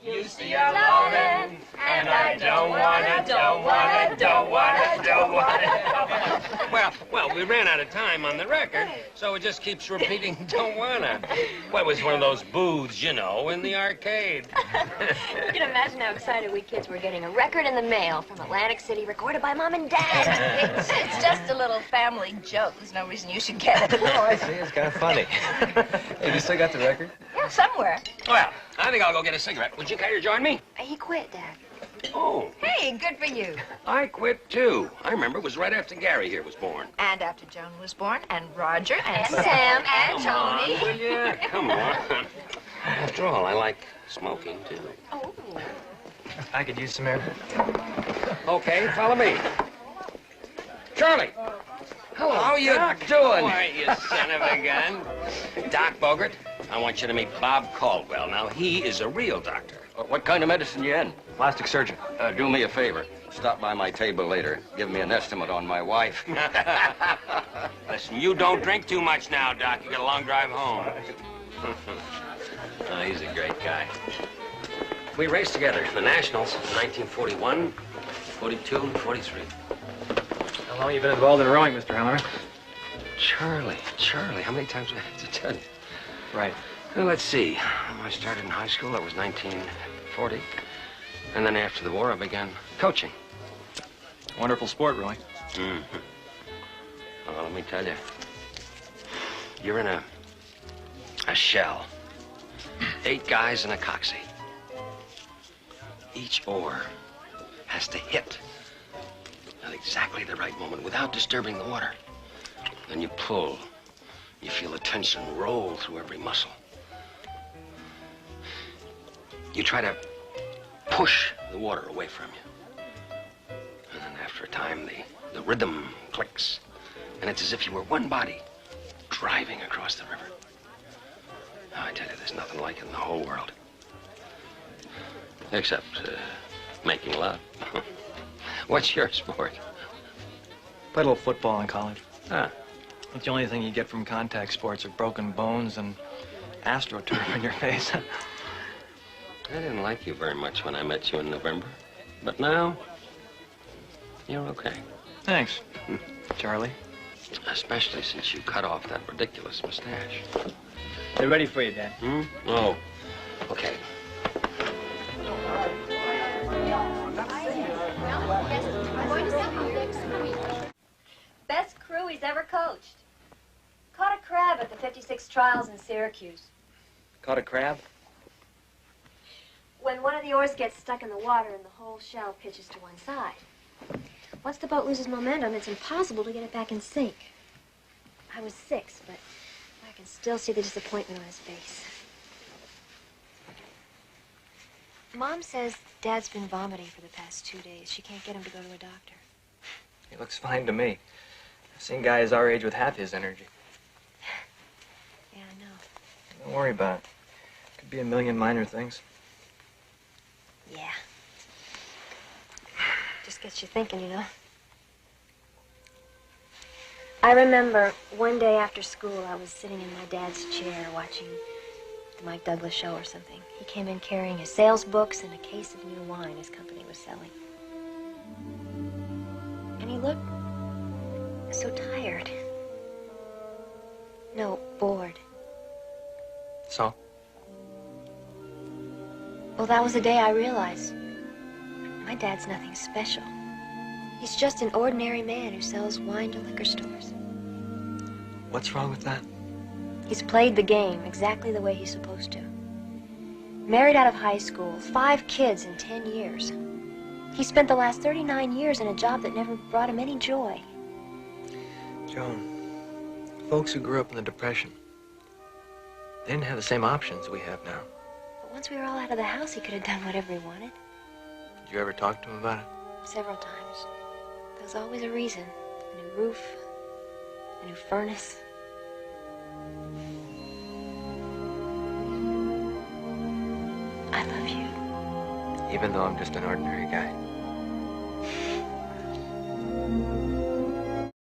used to your lovin', and I don't wanna. Well, we ran out of time on the record, so it just keeps repeating, don't wanna. Well, it was one of those booths, you know, in the arcade. You can imagine how excited we kids were getting a record in the mail from Atlantic City, recorded by Mom and Dad. It's just a little family joke. There's no reason you should get it. Oh, I see. It's kind of funny. Hey, you still got the record? Yeah, somewhere. Well, I think I'll go get a cigarette. Would you care to join me? He quit, Dad. Oh. Hey, good for you. I quit, too. I remember it was right after Gary here was born. And after Joan was born, and Roger, and Sam, and Come on, Tony. will you? Come on. After all, I like smoking, too. Oh. I could use some air. Okay, follow me. Charlie. Hello. How you doing? Why, you son of a gun. Doc Bogert, I want you to meet Bob Caldwell. Now, he is a real doctor. What kind of medicine you in? Plastic surgeon. Do me a favor. Stop by my table later. Give me an estimate on my wife. Listen, you don't drink too much now, Doc. You got a long drive home. Oh, he's a great guy. We raced together in the Nationals in 1941, 42, and 43. How long have you been involved in rowing, Mr. Harmon? Charlie, how many times do I have to tell you? Right. Well, let's see. When I started in high school, that was 1940. And then after the war, I began coaching. Wonderful sport, rowing. Mm-hmm. Well, let me tell you. You're in a shell. 8 guys in a coxswain. Each oar has to hit at exactly the right moment without disturbing the water. Then you pull. You feel the tension roll through every muscle. You try to push the water away from you. And then after a time, the rhythm clicks. And it's as if you were one body driving across the river. Now, I tell you, there's nothing like it in the whole world. Except making love. What's your sport? Played a little football in college. Ah. It's the only thing you get from contact sports are broken bones and astroturf in your face. I didn't like you very much when I met you in November. But now, you're okay. Thanks, Charlie. Especially since you cut off that ridiculous mustache. They're ready for you, Dad. Hmm? Oh, okay. Best crew he's ever coached. Caught a crab at the 56 trials in Syracuse. Caught a crab? When one of the oars gets stuck in the water and the whole shell pitches to one side. Once the boat loses momentum, it's impossible to get it back in sync. I was 6, but I can still see the disappointment on his face. Mom says Dad's been vomiting for the past 2 days. She can't get him to go to a doctor. He looks fine to me. I've seen guys our age with half his energy. Yeah, I know. Don't worry about it. Could be a million minor things. Yeah. Just gets you thinking, you know. I remember one day after school, I was sitting in my dad's chair watching the Mike Douglas show or something. He came in carrying his sales books and a case of new wine his company was selling. And he looked so tired. No, bored. So? Well, that was the day I realized my dad's nothing special. He's just an ordinary man who sells wine to liquor stores. What's wrong with that? He's played the game exactly the way he's supposed to. Married out of high school, 5 kids in 10 years. He spent the last 39 years in a job that never brought him any joy. Joan, folks who grew up in the Depression, they didn't have the same options we have now. But once we were all out of the house, he could have done whatever he wanted. Did you ever talk to him about it? Several times. There was always a reason. A new roof, a new furnace. I love you. Even though I'm just an ordinary guy.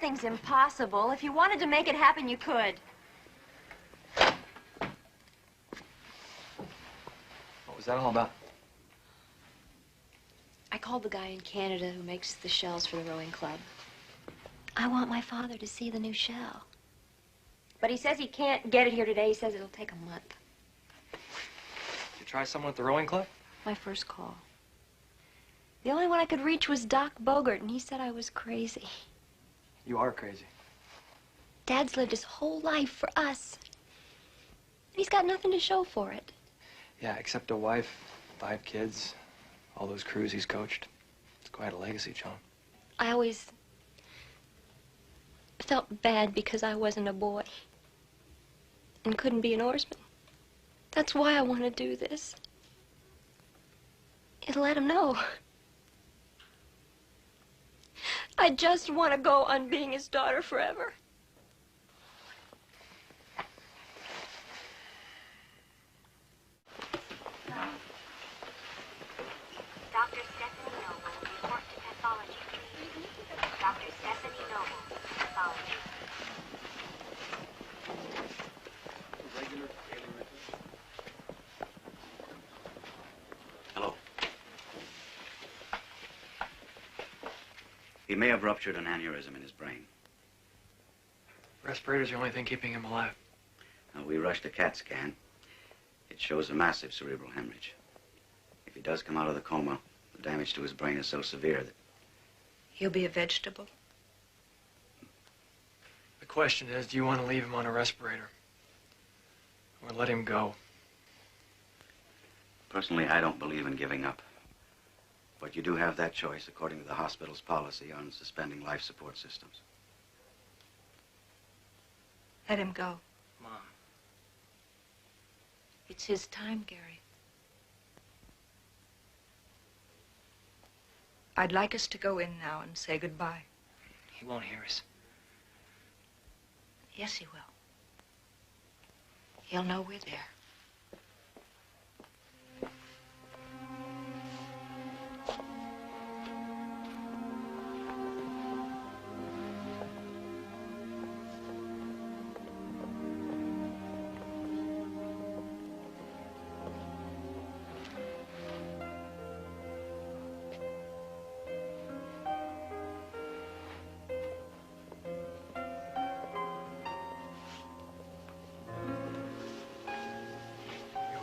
Nothing's impossible. If you wanted to make it happen, you could. What was that all about? called the guy in Canada who makes the shells for the rowing club. I want my father to see the new shell. But he says he can't get it here today. He says it'll take a month. Did you try someone at the rowing club? My first call. The only one I could reach was Doc Bogart, and he said I was crazy. You are crazy. Dad's lived his whole life for us. And he's got nothing to show for it. Yeah, except a wife, 5 kids, all those crews he's coached. It's quite a legacy, Joan. I always felt bad because I wasn't a boy and couldn't be an oarsman. That's why I want to do this. And let him know. I just want to go on being his daughter forever. Dr. Stephanie Noble, report to pathology, please. Dr. Stephanie Noble, pathology. Hello. He may have ruptured an aneurysm in his brain. Respirator's the only thing keeping him alive. Now, we rushed a CAT scan. It shows a massive cerebral hemorrhage. If he does come out of the coma, the damage to his brain is so severe that... He'll be a vegetable. The question is, do you want to leave him on a respirator? Or let him go? Personally, I don't believe in giving up. But you do have that choice according to the hospital's policy on suspending life support systems. Let him go. Mom. It's his time, Gary. I'd like us to go in now and say goodbye. He won't hear us. Yes, he will. He'll know we're there.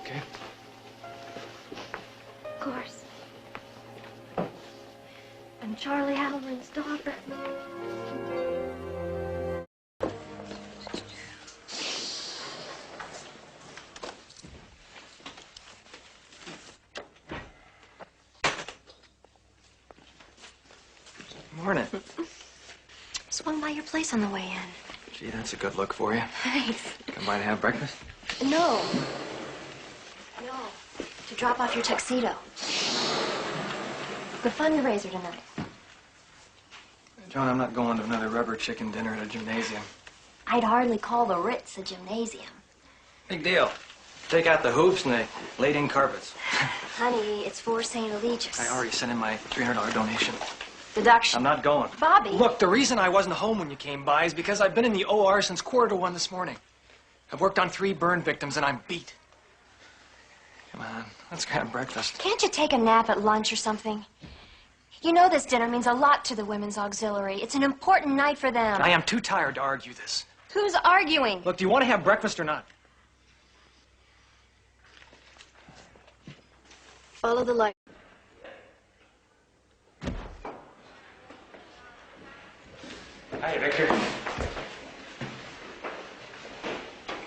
Okay. Of course. I'm Charlie Harmon's daughter. Morning. Swung by your place on the way in. Gee, that's a good look for you. Thanks. Come by to have breakfast? No. No. To drop off your tuxedo. The fundraiser tonight. John, I'm not going to another rubber chicken dinner at a gymnasium. I'd hardly call the Ritz a gymnasium. Big deal. Take out the hoops and the laid-in carpets. Honey, it's for St. Allegius. I already sent in my $300 donation. Deduction. I'm not going. Bobby. Look, the reason I wasn't home when you came by is because I've been in the OR since 1:45 this morning. I've worked on 3 burn victims and I'm beat. Come on, let's grab breakfast. Can't you take a nap at lunch or something? You know this dinner means a lot to the Women's Auxiliary. It's an important night for them. I am too tired to argue this. Who's arguing? Look, do you want to have breakfast or not? Follow the light. Hi, Victor.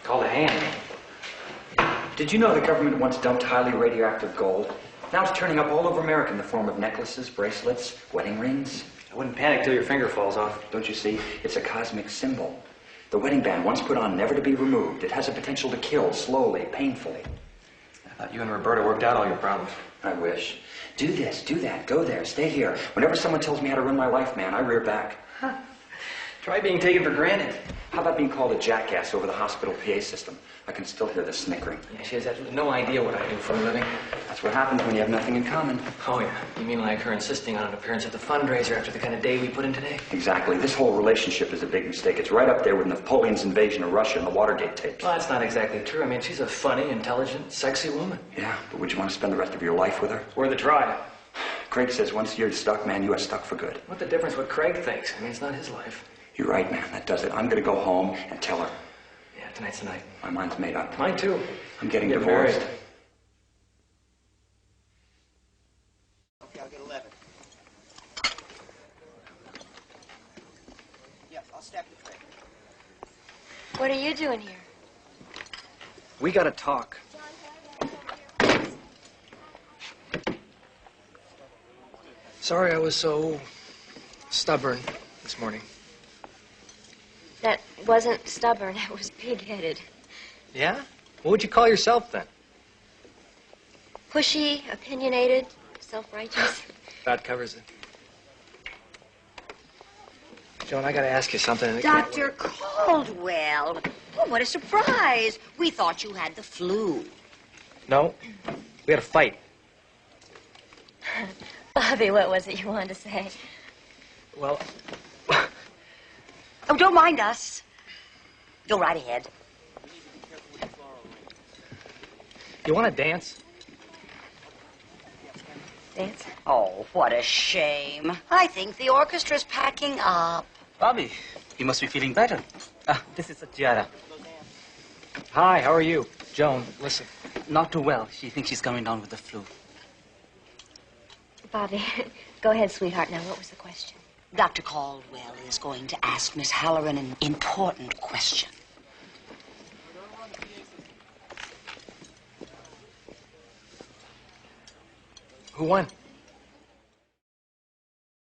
Call a hand. Did you know the government once dumped highly radioactive gold? Now it's turning up all over America in the form of necklaces, bracelets, wedding rings. I wouldn't panic till your finger falls off. Don't you see? It's a cosmic symbol. The wedding band, once put on, never to be removed. It has a potential to kill slowly, painfully. I thought you and Roberta worked out all your problems. I wish. Do this, do that, go there, stay here. Whenever someone tells me how to run my life, man, I rear back. Try being taken for granted. How about being called a jackass over the hospital PA system? I can still hear the snickering. Yeah, she has absolutely no idea what I do for a living. That's what happens when you have nothing in common. Oh, yeah. You mean like her insisting on an appearance at the fundraiser after the kind of day we put in today? Exactly. This whole relationship is a big mistake. It's right up there with Napoleon's invasion of Russia and the Watergate tapes. Well, that's not exactly true. I mean, she's a funny, intelligent, sexy woman. Yeah, but would you want to spend the rest of your life with her? Worth a try. Craig says once you're stuck, man, you are stuck for good. What the difference what Craig thinks? I mean, it's not his life. You're right, man. That does it. I'm going to go home and tell her. Yeah, tonight's the night. My mind's made up. Mine too. I'm getting Get divorced. married. Okay, I'll get 11. Yeah, I'll stack the tray. What are you doing here? We gotta talk. Sorry I was so stubborn this morning. That wasn't stubborn. That was pig-headed. Yeah? What would you call yourself then? Pushy, opinionated, self-righteous. That covers it. Joan, I gotta ask you something. Dr. Caldwell. Oh, what a surprise. We thought you had the flu. No, we had a fight. Bobby, what was it you wanted to say? Well, Oh, don't mind us. Go right ahead. you want to dance? Dance? Oh, what a shame. I think the orchestra's packing up. Bobby, you must be feeling better. This is Tiara. Hi, how are you? Joan, listen. Not too well. She thinks she's coming down with the flu. Bobby, go ahead, sweetheart. Now, what was the question? Dr. Caldwell is going to ask Miss Halloran an important question. Who won?